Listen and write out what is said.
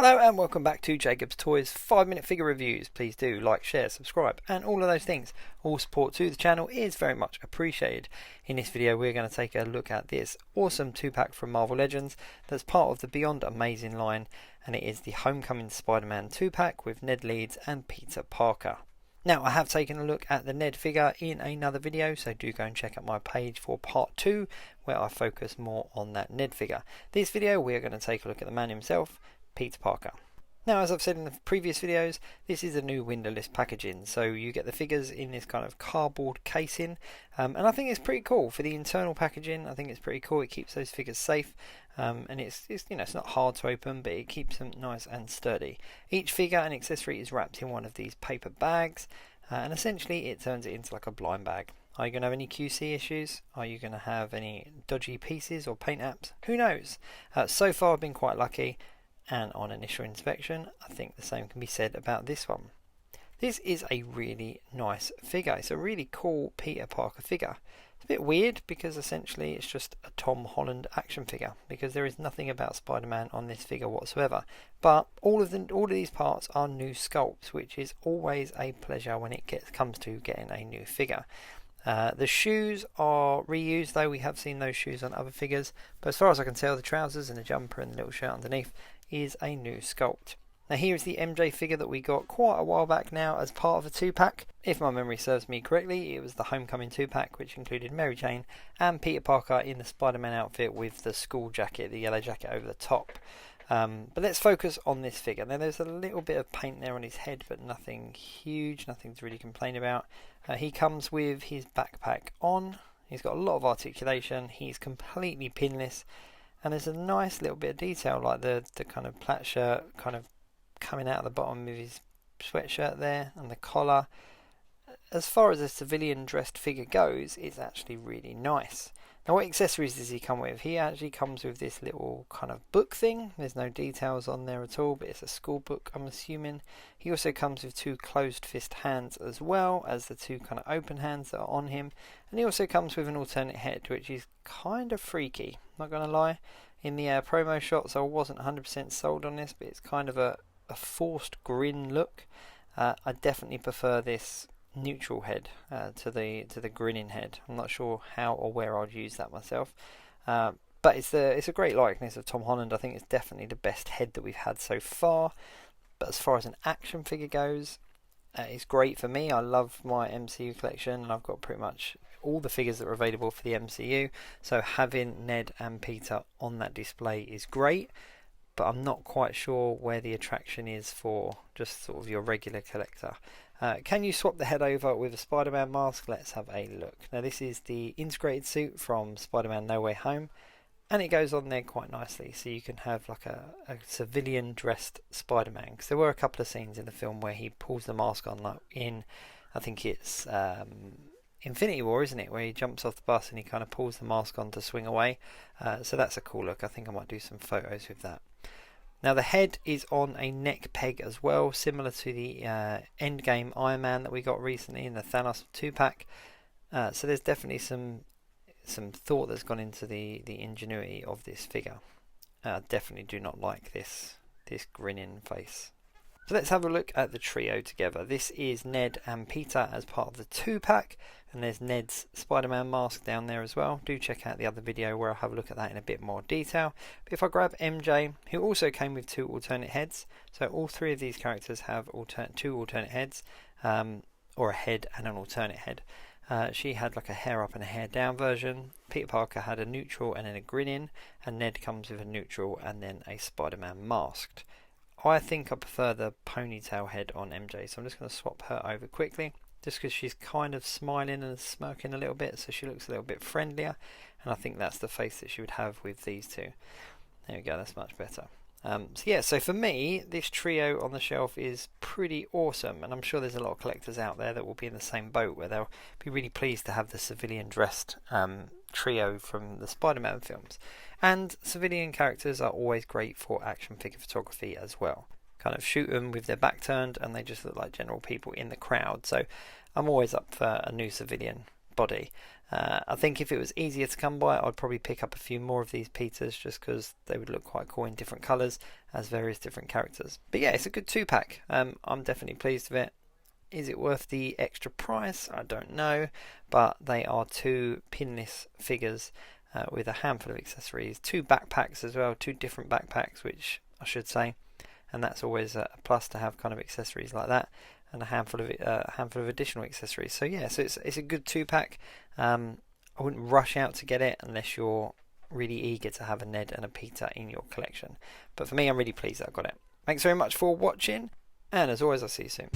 Hello and welcome back to Jacob's Toys 5-minute figure reviews. Please do like, share, subscribe and all of those things. All support to the channel is very much appreciated. In this video we're going to take a look at this awesome 2-pack from Marvel Legends that's part of the Beyond Amazing line, and it is the Homecoming Spider-Man 2-pack with Ned Leeds and Peter Parker. Now, I have taken a look at the Ned figure in another video, so do go and check out my page for part 2 where I focus more on that Ned figure. This video we are going to take a look at the man himself, Peter Parker. Now, as I've said in the previous videos, this is a new windowless packaging, so you get the figures in this kind of cardboard casing, and I think it's pretty cool for the internal packaging. I think it's pretty cool. It keeps those figures safe, and it's it's not hard to open, but it keeps them nice and sturdy. Each figure and accessory is wrapped in one of these paper bags, and essentially it turns it into like a blind bag. Are you going to have any QC issues? Are you going to have any dodgy pieces or paint apps? Who knows? So far I've been quite lucky. And on initial inspection, I think the same can be said about this one. This is a really nice figure. It's a really cool Peter Parker figure. It's a bit weird because essentially it's just a Tom Holland action figure, because there is nothing about Spider-Man on this figure whatsoever. But all of these parts are new sculpts, which is always a pleasure when it comes to getting a new figure. The shoes are reused, though we have seen those shoes on other figures, but as far as I can tell, the trousers and the jumper and the little shirt underneath is a new sculpt. Now, here is the MJ figure that we got quite a while back now as part of a 2-pack. If my memory serves me correctly, it was the Homecoming 2-pack, which included Mary Jane and Peter Parker in the Spider-Man outfit with the school jacket, the yellow jacket over the top. But let's focus on this figure. Now, there's a little bit of paint there on his head, but nothing huge, nothing to really complain about. He comes with his backpack on. He's got a lot of articulation. He's completely pinless. And there's a nice little bit of detail, like the kind of plaid shirt kind of coming out of the bottom of his sweatshirt there, and the collar. As far as a civilian dressed figure goes, it's actually really nice. Now, what accessories does he come with? He actually comes with this little kind of book thing. There's no details on there at all, but it's a school book, I'm assuming. He also comes with 2 closed fist hands as well as the 2 kind of open hands that are on him. And he also comes with an alternate head, which is kind of freaky, not going to lie. In the promo shots, I wasn't 100% sold on this, but it's kind of a forced grin look. I definitely prefer this neutral head to the grinning head. I'm not sure how or where I'd use that myself, but it's a great likeness of Tom Holland. I think it's definitely the best head that we've had so far. But as far as an action figure goes, it's great for me. I love my MCU collection, and I've got pretty much all the figures that are available for the MCU, so having Ned and Peter on that display is great. But I'm not quite sure where the attraction is for just sort of your regular collector. Can you swap the head over with a Spider-Man mask? Let's have a look. Now, this is the integrated suit from Spider-Man No Way Home, and it goes on there quite nicely, so you can have like a civilian dressed Spider-Man, because there were a couple of scenes in the film where he pulls the mask on, like in, I think it's Infinity War, isn't it, where he jumps off the bus and he kind of pulls the mask on to swing away. So that's a cool look. I think I might do some photos with that. Now, the head is on a neck peg as well, similar to the Endgame Iron Man that we got recently in the Thanos 2-pack. So there's definitely some thought that's gone into the ingenuity of this figure. Definitely do not like this grinning face. So let's have a look at the trio together. This is Ned and Peter as part of the 2-pack, and there's Ned's Spider-Man mask down there as well. Do check out the other video where I'll have a look at that in a bit more detail. But if I grab MJ, who also came with 2 alternate heads, so all 3 of these characters have 2 alternate heads, or a head and an alternate head. She had like a hair up and a hair down version. Peter Parker had a neutral and then a grin-in, and Ned comes with a neutral and then a Spider-Man masked. I think I prefer the ponytail head on MJ, so I'm just going to swap her over quickly, just because she's kind of smiling and smirking a little bit, so she looks a little bit friendlier, and I think that's the face that she would have with these 2. There we go, that's much better. So for me, this trio on the shelf is pretty awesome, and I'm sure there's a lot of collectors out there that will be in the same boat, where they'll be really pleased to have the civilian dressed trio from the Spider-Man films. And civilian characters are always great for action figure photography as well. Kind of shoot them with their back turned and they just look like general people in the crowd. So I'm always up for a new civilian body. I think if it was easier to come by, I'd probably pick up a few more of these Peters just because they would look quite cool in different colours as various different characters. But yeah, it's a good 2-pack. I'm definitely pleased with it. Is it worth the extra price? I don't know, but they are 2 pinless figures with a handful of accessories, 2 backpacks as well, 2 different backpacks, which I should say, and that's always a plus to have kind of accessories like that, and a handful of additional accessories. So yeah, so it's a good 2-pack. I wouldn't rush out to get it unless you're really eager to have a Ned and a Peter in your collection. But for me, I'm really pleased that I got it. Thanks very much for watching, and as always, I'll see you soon.